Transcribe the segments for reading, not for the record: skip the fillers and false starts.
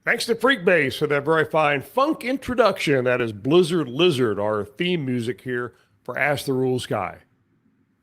Thanks to Freakbase for that very fine funk introduction. That is Blizzard Lizard, our theme music here for Ask the Rules Guy.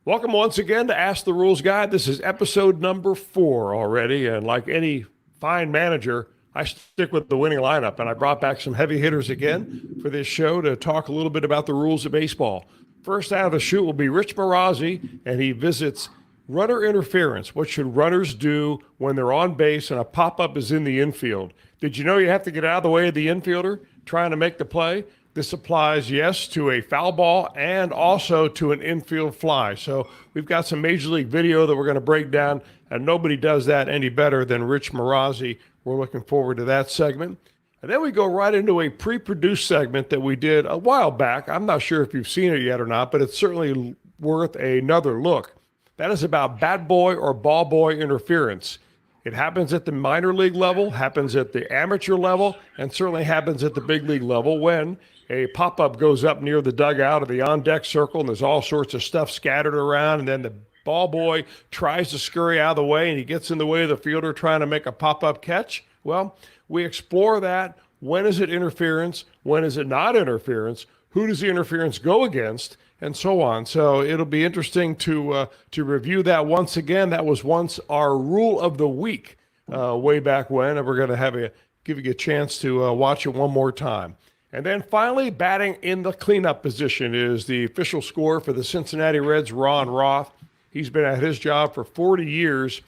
Welcome once again to Ask the Rules Guy. This is episode number 4 already, and like any fine manager, I stick with the winning lineup, and I brought back some heavy hitters again for this show to talk a little bit about the rules of baseball. First out of the chute will be Rich Marazzi, and he visits runner interference. What should runners do when they're on base and a pop-up is in the infield? Did you know you have to get out of the way of the infielder trying to make the play? This applies, yes, to a foul ball and also to an infield fly. So we've got some Major League video that we're going to break down, and nobody does that any better than Rich Marazzi. We're looking forward to that segment. And then we go right into a pre-produced segment that we did a while back. I'm not sure if you've seen it yet or not, but it's certainly worth another look. That is about bat boy or ball boy interference. It happens at the minor league level, happens at the amateur level, and certainly happens at the big league level when a pop-up goes up near the dugout or the on-deck circle, and there's all sorts of stuff scattered around, and then the ball boy tries to scurry out of the way, and he gets in the way of the fielder trying to make a pop-up catch. Well, we explore that. When is it interference? When is it not interference? Who does the interference go against? And so on. So it'll be interesting to review that once again. That was once our rule of the week way back when, and we're going to give you a chance to watch it one more time. And then finally, batting in the cleanup position is the official score for the Cincinnati Reds, Ron Roth. He's been at his job for 40 years.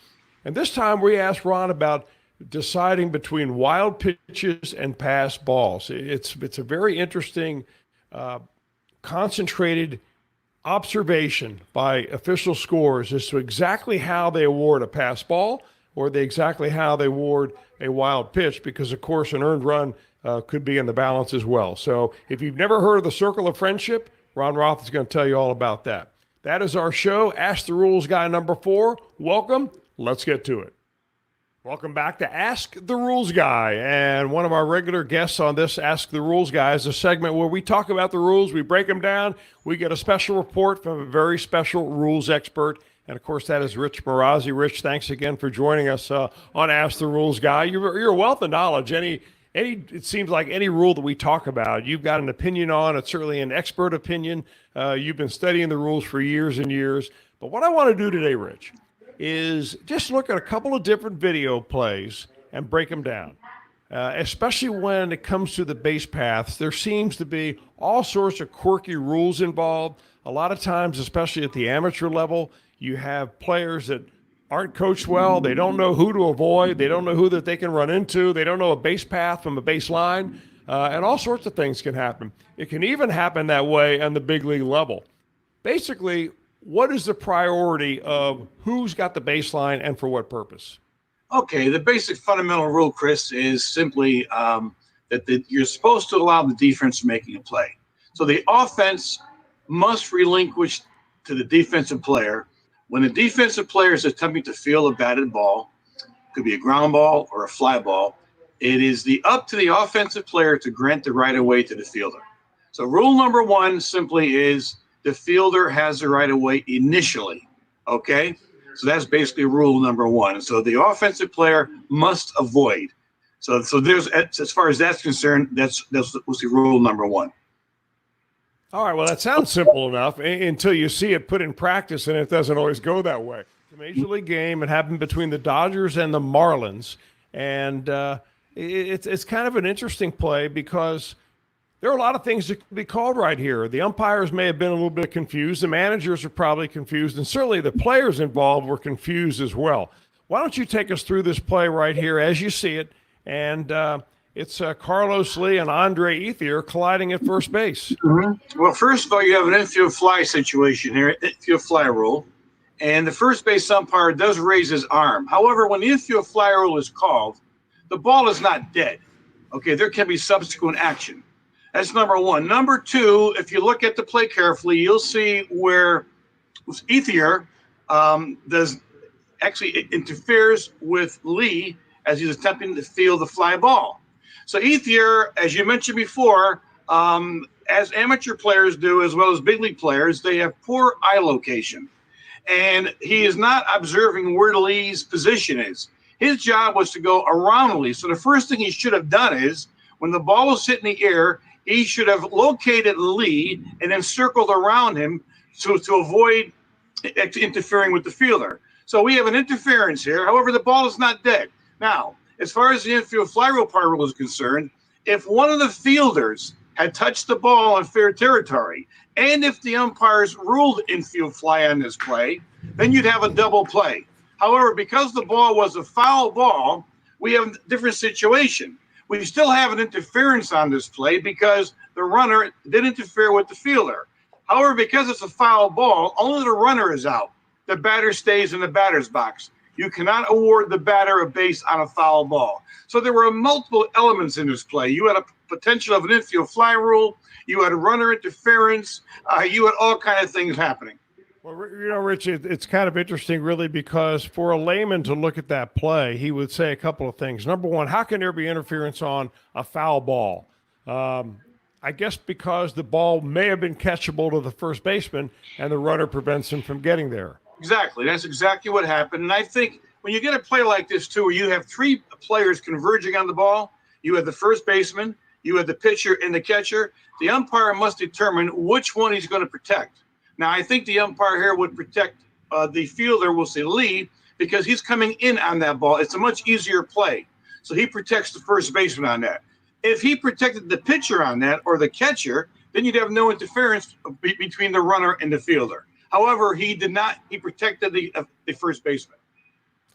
And this time we asked Ron about deciding between wild pitches and pass balls. It's a very interesting concentrated observation by official scores as to exactly how they award a pass ball or exactly how they award a wild pitch, because, of course, an earned run could be in the balance as well. So if you've never heard of the Circle of Friendship, Ron Roth is going to tell you all about that. That is our show, Ask the Rules Guy number 4. Welcome. Let's get to it. Welcome back to Ask the Rules Guy, and one of our regular guests on this Ask the Rules Guy is a segment where we talk about the rules, we break them down, we get a special report from a very special rules expert, and of course that is Rich Marazzi. Rich, thanks again for joining us on Ask the Rules Guy. You're a wealth of knowledge. It seems like any rule that we talk about, you've got an opinion on. It's certainly an expert opinion. You've been studying the rules for years and years. But what I want to do today, Rich, is just look at a couple of different video plays and break them down. Especially when it comes to the base paths, there seems to be all sorts of quirky rules involved. A lot of times, especially at the amateur level, you have players that aren't coached well. They don't know who to avoid. They don't know who that they can run into. They don't know a base path from a base line. And all sorts of things can happen. It can even happen that way on the big league level. Basically, what is the priority of who's got the baseline and for what purpose? Okay, the basic fundamental rule, Chris, is simply that you're supposed to allow the defense making a play. So the offense must relinquish to the defensive player. When the defensive player is attempting to field a batted ball, could be a ground ball or a fly ball, it is up to the offensive player to grant the right of way to the fielder. So rule number 1 simply is the fielder has the right of way initially, okay? So that's basically rule number 1. So the offensive player must avoid. So there's, as far as that's concerned, that's the rule number 1. All right, well, that sounds simple enough until you see it put in practice, and it doesn't always go that way. It's a Major League game. It happened between the Dodgers and the Marlins, and it's kind of an interesting play because there are a lot of things that could be called right here. The umpires may have been a little bit confused. The managers are probably confused, and certainly the players involved were confused as well. Why don't you take us through this play right here as you see it, and it's Carlos Lee and Andre Ethier colliding at first base. Mm-hmm. Well, first of all, you have an infield fly situation here, infield fly rule, and the first base umpire does raise his arm. However, when the infield fly rule is called, the ball is not dead. Okay, there can be subsequent action. That's number 1. Number 2, if you look at the play carefully, you'll see where Ethier interferes with Lee as he's attempting to field the fly ball. So Ethier, as you mentioned before, as amateur players do, as well as big league players, they have poor eye location. And he is not observing where Lee's position is. His job was to go around the Lee. So the first thing he should have done is when the ball was hit in the air, he should have located Lee and then circled around him to avoid interfering with the fielder. So we have an interference here. However, the ball is not dead. Now, as far as the infield fly rule part rule is concerned, if one of the fielders had touched the ball in fair territory, and if the umpires ruled infield fly on this play, then you'd have a double play. However, because the ball was a foul ball, we have a different situation. We still have an interference on this play because the runner did interfere with the fielder. However, because it's a foul ball, only the runner is out. The batter stays in the batter's box. You cannot award the batter a base on a foul ball. So there were multiple elements in this play. You had a potential of an infield fly rule. You had a runner interference. You had all kinds of things happening. Well, Rich, it's kind of interesting, really, because for a layman to look at that play, he would say a couple of things. Number one, how can there be interference on a foul ball? I guess because the ball may have been catchable to the first baseman and the runner prevents him from getting there. Exactly. That's exactly what happened. And I think when you get a play like this, too, where you have three players converging on the ball, you have the first baseman, you have the pitcher and the catcher, the umpire must determine which one he's going to protect. Now, I think the umpire here would protect the fielder, we'll say Lee, because he's coming in on that ball. It's a much easier play. So he protects the first baseman on that. If he protected the pitcher on that or the catcher, then you'd have no interference between the runner and the fielder. However, he did not. He protected the first baseman.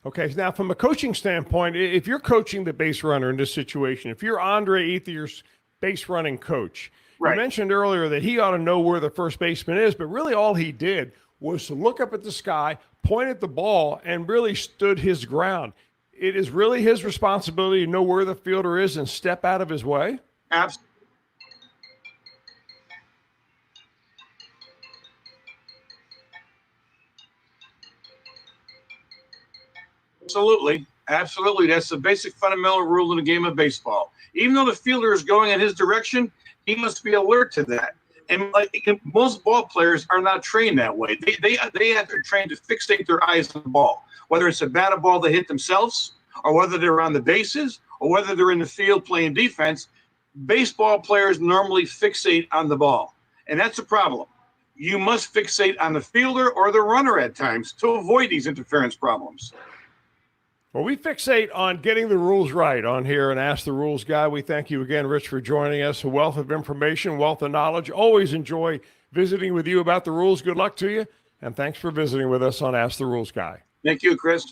Okay, now from a coaching standpoint, if you're coaching the base runner in this situation, if you're Andre Ethier's base running coach, right. You mentioned earlier that he ought to know where the first baseman is, but really all he did was to look up at the sky, point at the ball, and really stood his ground. It is really his responsibility to know where the fielder is and step out of his way? Absolutely. Absolutely. That's the basic fundamental rule in the game of baseball. Even though the fielder is going in his direction, he must be alert to that. And most ball players are not trained that way. They have to train to fixate their eyes on the ball, whether it's a batted ball they hit themselves or whether they're on the bases or whether they're in the field playing defense. Baseball players normally fixate on the ball, and that's a problem. You must fixate on the fielder or the runner at times to avoid these interference problems. Well, we fixate on getting the rules right on here and Ask the Rules Guy. We thank you again, Rich, for joining us. A wealth of information, wealth of knowledge. Always enjoy visiting with you about the rules. Good luck to you, and thanks for visiting with us on Ask the Rules Guy. Thank you, Chris.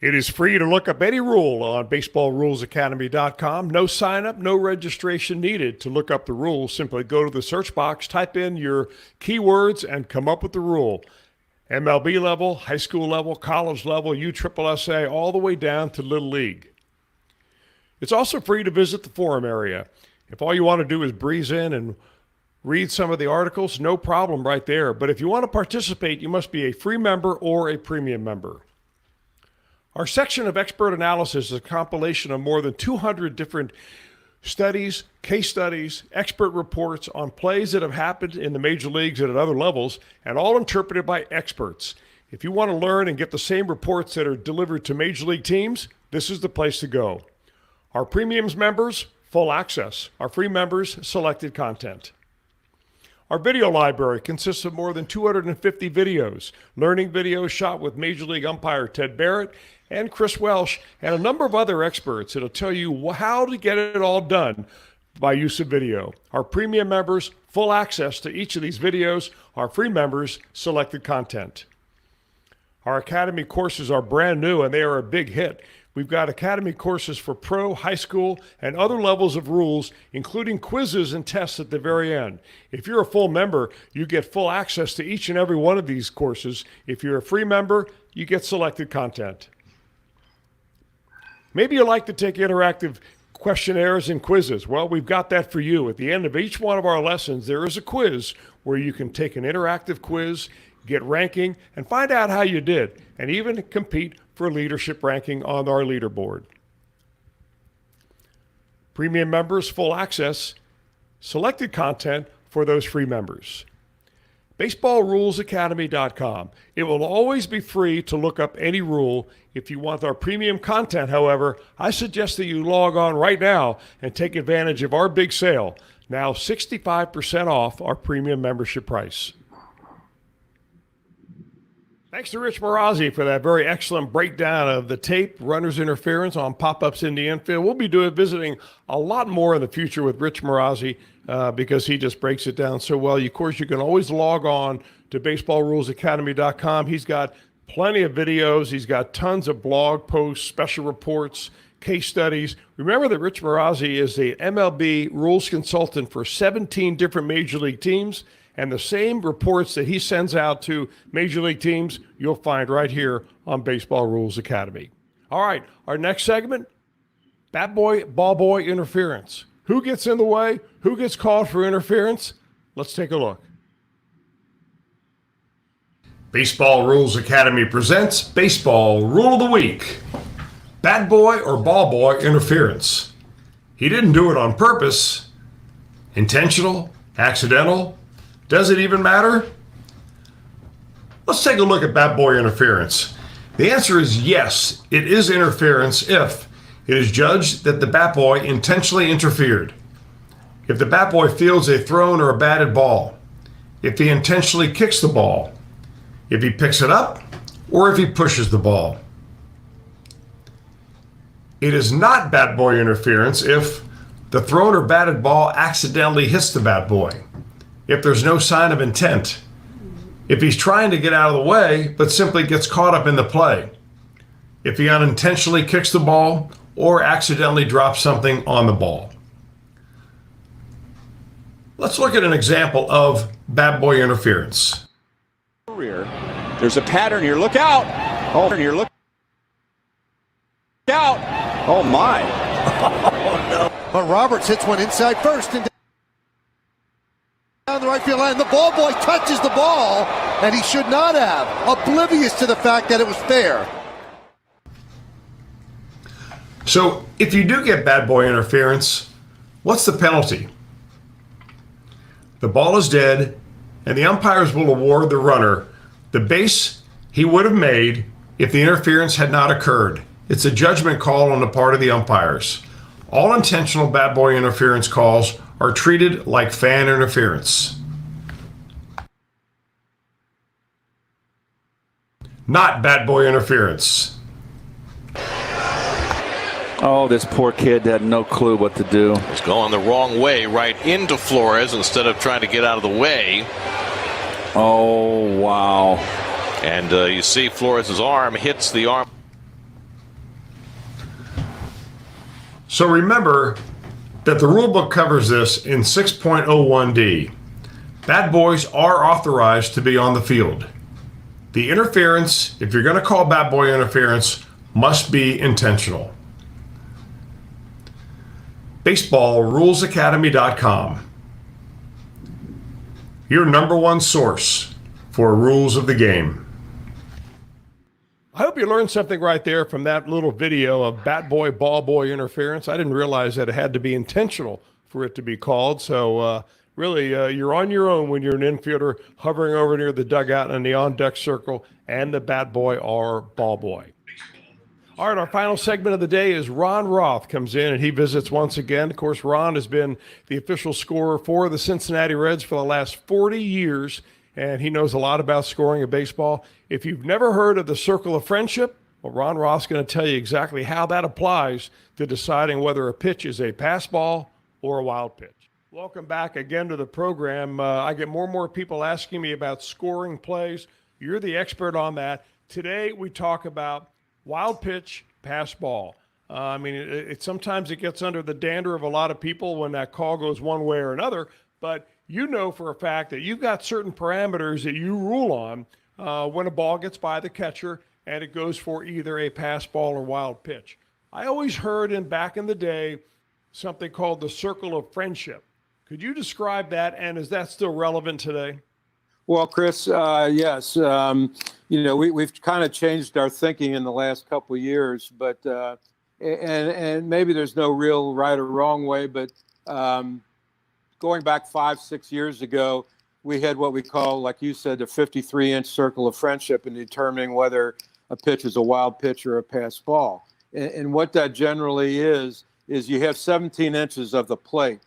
It is free to look up any rule on baseballrulesacademy.com. No sign up, no registration needed to look up the rules. Simply go to the search box, type in your keywords, and come up with the rule. MLB level, high school level, college level, USSSA, all the way down to Little League. It's also free to visit the forum area. If all you want to do is breeze in and read some of the articles, no problem right there. But if you want to participate, you must be a free member or a premium member. Our section of expert analysis is a compilation of more than 200 different studies, case studies, expert reports on plays that have happened in the major leagues and at other levels, and all interpreted by experts. If you want to learn and get the same reports that are delivered to major league teams, this is the place to go. Our premiums members, full access. Our free members, selected content. Our video library consists of more than 250 videos, learning videos shot with Major League umpire Ted Barrett and Chris Welsh, and a number of other experts that'll tell you how to get it all done by use of video. Our premium members, full access to each of these videos. Our free members, selected content. Our Academy courses are brand new and they are a big hit. We've got Academy courses for pro, high school, and other levels of rules, including quizzes and tests at the very end. If you're a full member, you get full access to each and every one of these courses. If you're a free member, you get selected content. Maybe you like to take interactive questionnaires and quizzes. Well, we've got that for you. At the end of each one of our lessons, there is a quiz where you can take an interactive quiz, get ranking, and find out how you did, and even compete for leadership ranking on our leaderboard. Premium members, full access, selected content for those free members. BaseballRulesAcademy.com. It will always be free to look up any rule. If you want our premium content, however, I suggest that you log on right now and take advantage of our big sale. Now 65% off our premium membership price. Thanks to Rich Marazzi for that very excellent breakdown of the tape, runner's interference on pop-ups in the infield. We'll be visiting a lot more in the future with Rich Marazzi because he just breaks it down so well. Of course, you can always log on to BaseballRulesAcademy.com. He's got plenty of videos. He's got tons of blog posts, special reports, case studies. Remember that Rich Marazzi is the MLB rules consultant for 17 different major league teams. And the same reports that he sends out to major league teams, you'll find right here on Baseball Rules Academy. All right, our next segment, bat boy, ball boy interference. Who gets in the way? Who gets called for interference? Let's take a look. Baseball Rules Academy presents Baseball Rule of the Week. Bat boy or ball boy interference. He didn't do it on purpose. Intentional? Accidental? Does it even matter? Let's take a look at bat boy interference. The answer is yes, it is interference if it is judged that the bat boy intentionally interfered. If the bat boy fields a thrown or a batted ball, if he intentionally kicks the ball, if he picks it up, or if he pushes the ball. It is not bat boy interference if the thrown or batted ball accidentally hits the bat boy, if there's no sign of intent, if he's trying to get out of the way but simply gets caught up in the play, if he unintentionally kicks the ball or accidentally drops something on the ball. Let's look at an example of bat boy interference. There's a pattern here. Look out! Oh, here, look out! Oh my! Oh, no. But Roberts hits one inside first and down the right field line. The ball boy touches the ball, and he should not have, oblivious to the fact that it was fair. So, if you do get bat boy interference, what's the penalty? The ball is dead, and the umpires will award the runner the base he would have made if the interference had not occurred. It's a judgment call on the part of the umpires. All intentional bat boy interference calls are treated like fan interference. Not bat boy interference. Oh, this poor kid had no clue what to do. He's going the wrong way right into Flores instead of trying to get out of the way. Oh, wow. And you see Flores' arm hits the arm. So remember that the rule book covers this in 6.01D. Bat boys are authorized to be on the field. The interference, if you're going to call bat boy interference, must be intentional. BaseballRulesAcademy.com. Your number one source for rules of the game. I hope you learned something right there from that little video of bat boy, ball boy interference. I didn't realize that it had to be intentional for it to be called. So really, you're on your own when you're an infielder hovering over near the dugout in the on-deck circle and the bat boy or ball boy. All right, our final segment of the day is Ron Roth comes in and he visits once again. Of course, Ron has been the official scorer for the Cincinnati Reds for the last 40 years, and he knows a lot about scoring in baseball. If you've never heard of the circle of friendship, well, Ron Roth's going to tell you exactly how that applies to deciding whether a pitch is a pass ball or a wild pitch. Welcome back again to the program. I get more and more people asking me about scoring plays. You're the expert on that. Today we talk about wild pitch, pass ball. I mean, sometimes it gets under the dander of a lot of people when that call goes one way or another, but you know for a fact that you've got certain parameters that you rule on when a ball gets by the catcher and it goes for either a pass ball or wild pitch. I always heard back in the day something called the circle of friendship. Could you describe that, and is that still relevant today? Well, Chris, yes. We've kind of changed our thinking in the last couple of years, but and maybe there's no real right or wrong way, but going back 5-6 years ago, we had what we call, like you said, the 53-inch circle of friendship in determining whether a pitch is a wild pitch or a pass ball. And what that generally is you have 17 inches of the plate.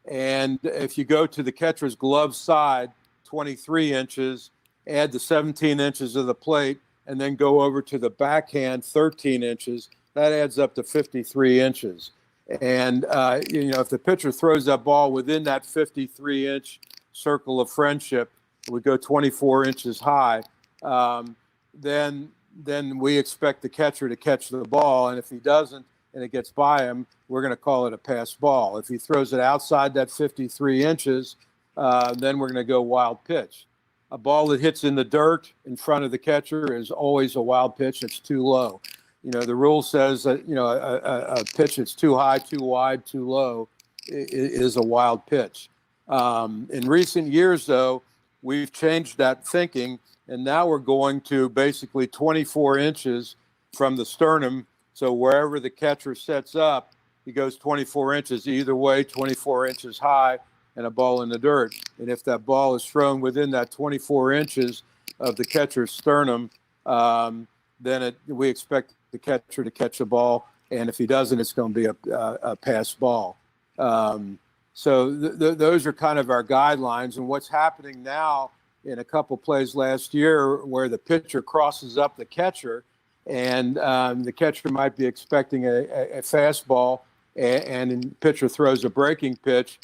And if you go to the catcher's glove side, 23 inches, add the 17 inches of the plate, and then go over to the backhand, 13 inches, that adds up to 53 inches. And, if the pitcher throws that ball within that 53-inch circle of friendship, we go 24 inches high, then we expect the catcher to catch the ball. And if he doesn't and it gets by him, we're going to call it a pass ball. If he throws it outside that 53 inches, then we're going to go wild pitch. A ball that hits in the dirt in front of the catcher is always a wild pitch. It's too low. The rule says that, a pitch that's too high, too wide, too low is a wild pitch. In recent years, though, we've changed that thinking, and now we're going to basically 24 inches from the sternum. So wherever the catcher sets up, he goes 24 inches either way, 24 inches high, and a ball in the dirt. And if that ball is thrown within that 24 inches of the catcher's sternum, then we expect the catcher to catch the ball. And if he doesn't, it's going to be a pass ball. So those are kind of our guidelines. And what's happening now in a couple plays last year where the pitcher crosses up the catcher, and the catcher might be expecting a fastball, and the pitcher throws a breaking pitch,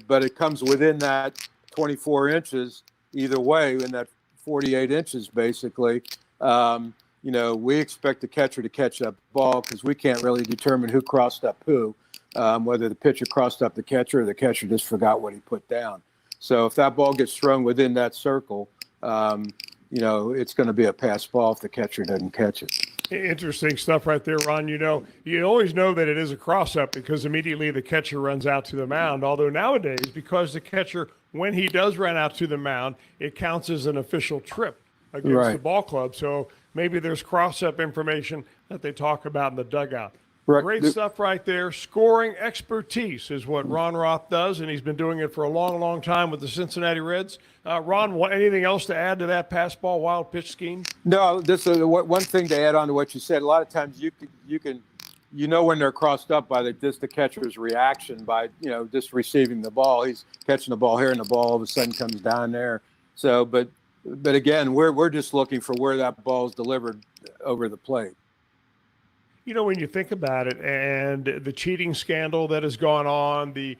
but it comes within that 24 inches either way, in that 48 inches basically. We expect the catcher to catch that ball because we can't really determine who crossed up who, whether the pitcher crossed up the catcher or the catcher just forgot what he put down. So if that ball gets thrown within that circle, it's going to be a pass ball if the catcher doesn't catch it. Interesting stuff right there, Ron. You always know that it is a cross-up because immediately the catcher runs out to the mound. Although nowadays, because the catcher, when he does run out to the mound, it counts as an official trip against the ball club. So maybe there's cross-up information that they talk about in the dugout. Right. Great stuff right there. Scoring expertise is what Ron Roth does, and he's been doing it for a long, long time with the Cincinnati Reds. Ron, anything else to add to that pass ball wild pitch scheme? No, this is one thing to add on to what you said. A lot of times you can when they're crossed up by the catcher's reaction by just receiving the ball. He's catching the ball here, and the ball all of a sudden comes down there. So, but again, we're just looking for where that ball is delivered over the plate. When you think about it, and the cheating scandal that has gone on, the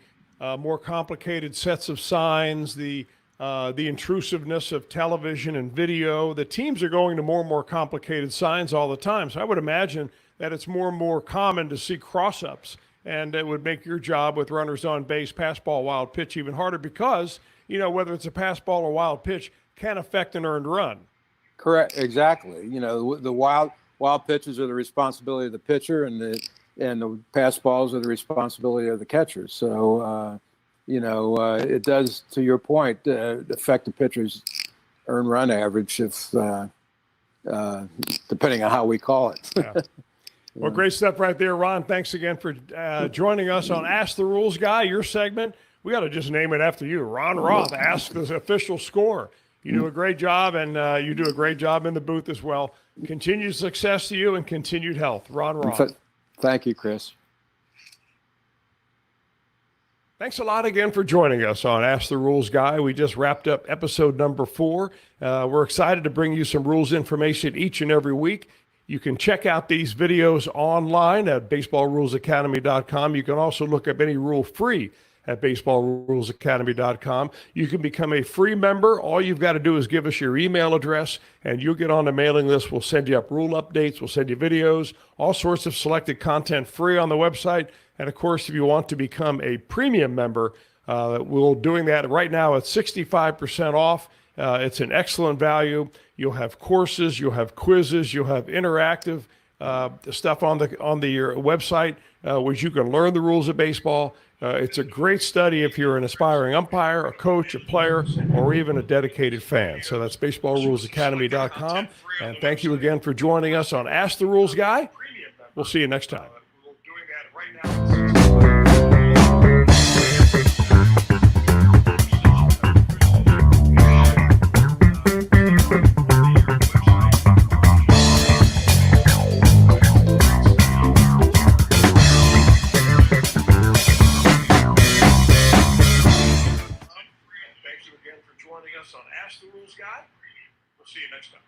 more complicated sets of signs, the intrusiveness of television and video, the teams are going to more and more complicated signs all the time. So I would imagine that it's more and more common to see cross-ups, and it would make your job with runners on base, pass ball, wild pitch even harder because, whether it's a pass ball or wild pitch can affect an earned run. Correct. Exactly. The wild pitches are the responsibility of the pitcher, and the pass balls are the responsibility of the catcher. So, it does, to your point, affect the pitcher's earned run average if depending on how we call it. Yeah. Well, great stuff right there, Ron. Thanks again for joining us on Ask the Rules Guy, your segment. We got to just name it after you. Ron Roth, Ask the Official Score. You do a great job, and you do a great job in the booth as well. Continued success to you and continued health. Ron Roth. Thank you, Chris. Thanks a lot again for joining us on Ask the Rules Guy. We just wrapped up episode number 4. We're excited to bring you some rules information each and every week. You can check out these videos online at baseballrulesacademy.com. You can also look up any rule free at baseballrulesacademy.com. You can become a free member. All you've got to do is give us your email address, and you'll get on the mailing list. We'll send you up rule updates. We'll send you videos, all sorts of selected content free on the website. And, of course, if you want to become a premium member, we're doing that right now at 65% off. It's an excellent value. You'll have courses, you'll have quizzes, you'll have interactive stuff on your website, which you can learn the rules of baseball. It's a great study if you're an aspiring umpire, a coach, a player, or even a dedicated fan. So that's baseballrulesacademy.com. And thank you again for joining us on Ask the Rules Guy. We'll see you next time. us on Ask the Rules Guy. We'll see you next time.